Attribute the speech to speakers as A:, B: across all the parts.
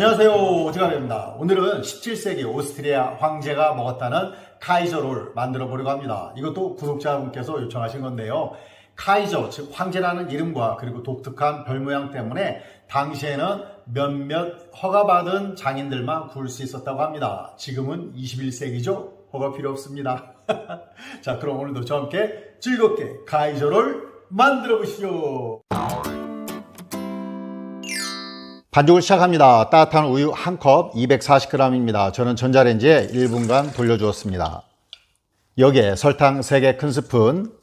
A: 안녕하세요, 오지가입니다. 오늘은 17세기 오스트리아 황제가 먹었다는 카이저롤 만들어 보려고 합니다. 이것도 구독자분께서 요청하신 건데요. 카이저, 즉 황제라는 이름과 그리고 독특한 별 모양 때문에 당시에는 몇몇 허가받은 장인들만 구울 수 있었다고 합니다. 지금은 21세기죠? 허가 필요 없습니다. 자, 그럼 오늘도 저와 함께 즐겁게 카이저롤 만들어 보시죠. 반죽을 시작합니다. 따뜻한 우유 1컵 240g입니다. 저는 전자레인지에 1분간 돌려주었습니다. 여기에 설탕 3개 큰 스푼,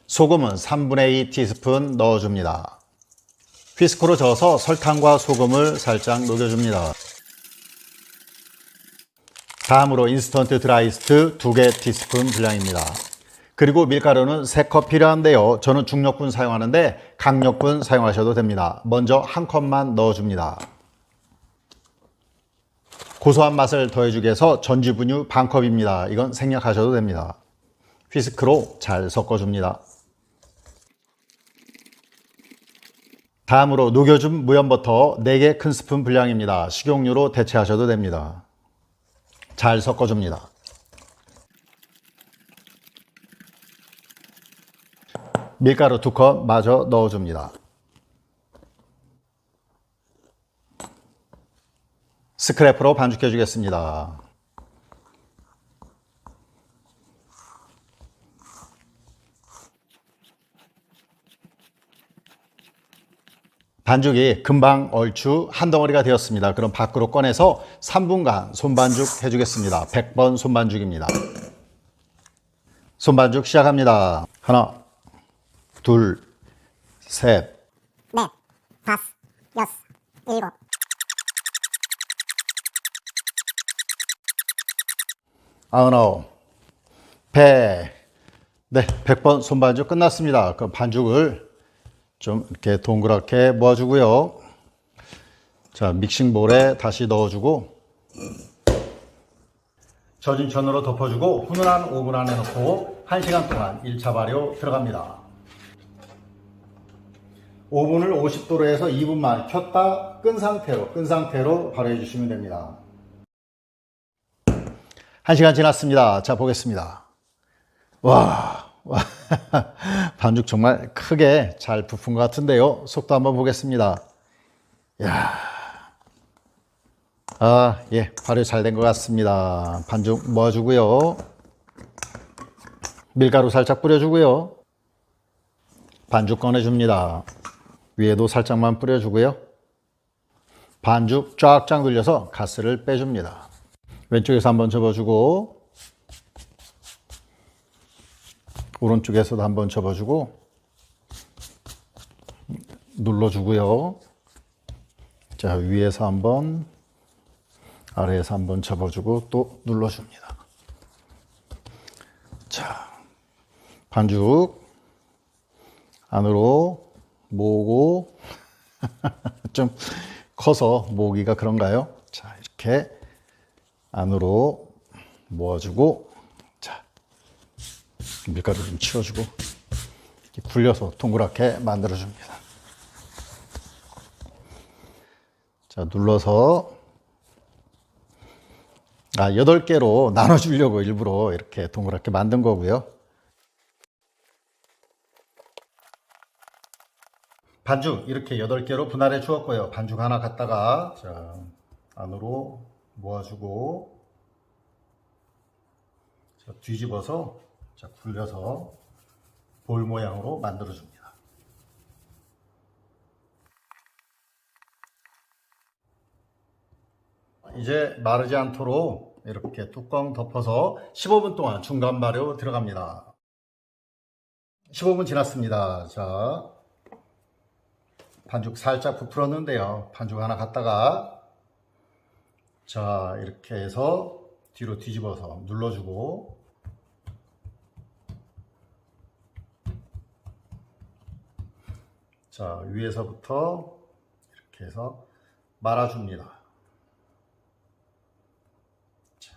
A: 소금은 3분의 2 티스푼 넣어줍니다. 휘스크로 저어서 설탕과 소금을 살짝 녹여줍니다. 다음으로 인스턴트 드라이스트 2개 티스푼 분량입니다. 그리고 밀가루는 3컵 필요한데요. 저는 중력분 사용하는데 강력분 사용하셔도 됩니다. 먼저 1컵만 넣어줍니다. 고소한 맛을 더해주기 위해서 전지분유 반컵입니다. 이건 생략하셔도 됩니다. 휘스크로 잘 섞어줍니다. 다음으로 녹여준 무염버터 4개 큰 스푼 분량입니다. 식용유로 대체하셔도 됩니다. 잘 섞어줍니다. 밀가루 2컵 마저 넣어줍니다. 스크래퍼로 반죽해 주겠습니다. 반죽이 금방 얼추 한 덩어리가 되었습니다. 그럼 밖으로 꺼내서 3분간 손반죽 해주겠습니다. 100번 손반죽입니다. 손반죽 시작합니다. 하나, 둘, 셋,
B: 넷, 다섯, 여섯, 일곱.
A: 아흔아홉, 100. 네, 100번 손반죽 끝났습니다. 그럼 반죽을 좀 이렇게 동그랗게 모아주고요. 자, 믹싱볼에 다시 넣어주고 젖은 천으로 덮어주고 훈훈한 오븐 안에 넣고 1시간 동안 1차 발효 들어갑니다. 오븐을 50도로 해서 2분만 켰다 끈 상태로 발효해 주시면 됩니다. 1시간 지났습니다. 자, 보겠습니다. 와, 반죽 정말 크게 잘 부푼 것 같은데요. 속도 한번 보겠습니다. 이야, 예, 발효 잘 된 것 같습니다. 반죽 모아주고요. 밀가루 살짝 뿌려주고요. 반죽 꺼내줍니다. 위에도 살짝만 뿌려주고요. 반죽 쫙쫙 늘려서 가스를 빼줍니다. 왼쪽에서 한번 접어주고 오른쪽에서도 한번 접어주고 눌러주고요. 자, 위에서 한번 아래에서 한번 접어주고 또 눌러줍니다. 자, 반죽 안으로 모으고 좀 커서 모으기가 그런가요? 자, 이렇게 안으로 모아주고, 자, 밀가루 좀 치워주고 이렇게 굴려서 동그랗게 만들어줍니다. 자, 눌러서 8개로 나눠주려고 일부러 이렇게 동그랗게 만든 거고요. 반죽 이렇게 8개로 분할해 주었고요. 반죽 하나 갖다가 자, 안으로 모아주고 자, 뒤집어서 자, 굴려서 볼 모양으로 만들어 줍니다. 이제 마르지 않도록 이렇게 뚜껑 덮어서 15분 동안 중간 발효 들어갑니다. 15분 지났습니다. 자, 반죽 살짝 부풀었는데요. 반죽 하나 갖다가 자, 이렇게 해서 뒤로 뒤집어서 눌러주고 자, 위에서부터 이렇게 해서 말아줍니다. 자,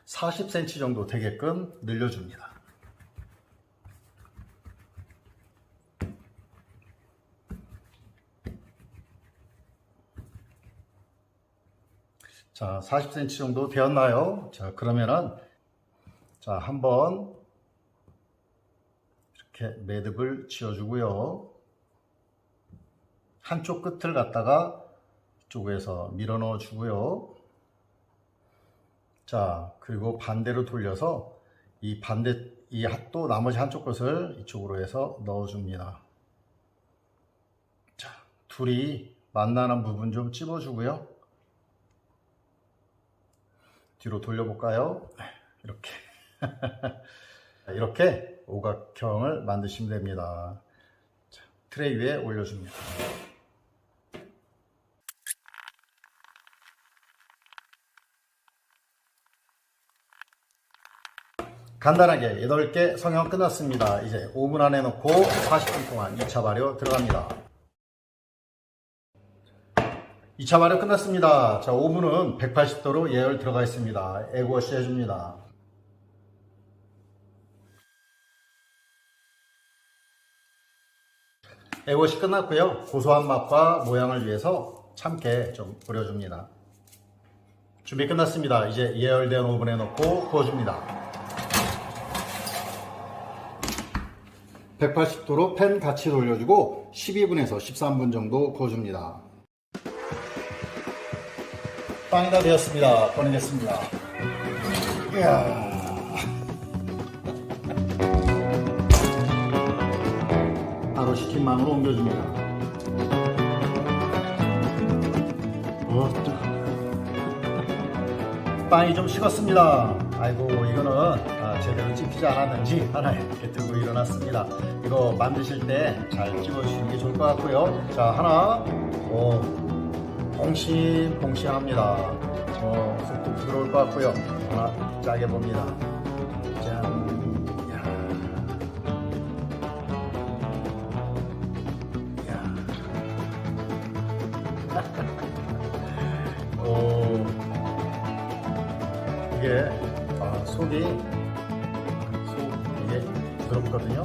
A: 40cm 정도 되게끔 늘려줍니다. 자, 40cm 정도 되었나요? 자, 그러면은 자, 한번 이렇게 매듭을 지어주고요. 한쪽 끝을 갖다가 이쪽에서 밀어 넣어 주고요. 자, 그리고 반대로 돌려서 또 나머지 한쪽 것을 이쪽으로 해서 넣어 줍니다. 자, 둘이 만나는 부분 좀 찝어 주고요. 뒤로 돌려볼까요? 이렇게. 이렇게 오각형을 만드시면 됩니다. 자, 트레이 위에 올려줍니다. 간단하게 8개 성형 끝났습니다. 이제 오븐 안에 넣고 40분 동안 2차 발효 들어갑니다. 2차 발효 끝났습니다. 자, 오븐은 180도로 예열 들어가 있습니다. 에그워시 해줍니다. 에그워시 끝났고요. 고소한 맛과 모양을 위해서 참깨 좀 뿌려줍니다. 준비 끝났습니다. 이제 예열된 오븐에 넣고 구워줍니다. 180도로 팬 같이 돌려주고 12분에서 13분 정도 구워줍니다. 빵이 다 되었습니다. 꺼내겠습니다. 이야. 바로 식힌 망으로 옮겨줍니다. 빵이 좀 식었습니다. 아이고, 이거는 제대로 찍히지 않았는지 하나 이렇게 들고 일어났습니다. 이거 만드실 때 잘 찍어주시는 게 좋을 것 같고요. 자, 하나 봉신합니다. 쑥쑥 부드러울 것 같고요. 하나 짜게 봅니다. 짠. 이게 속이 이게 부드럽거든요.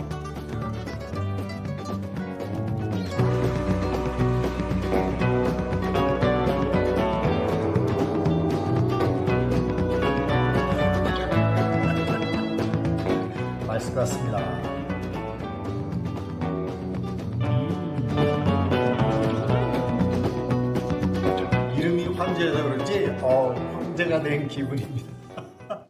A: 맛있을 것 같습니다. 이름이 황제여서 그런지 황제가 된 기분입니다.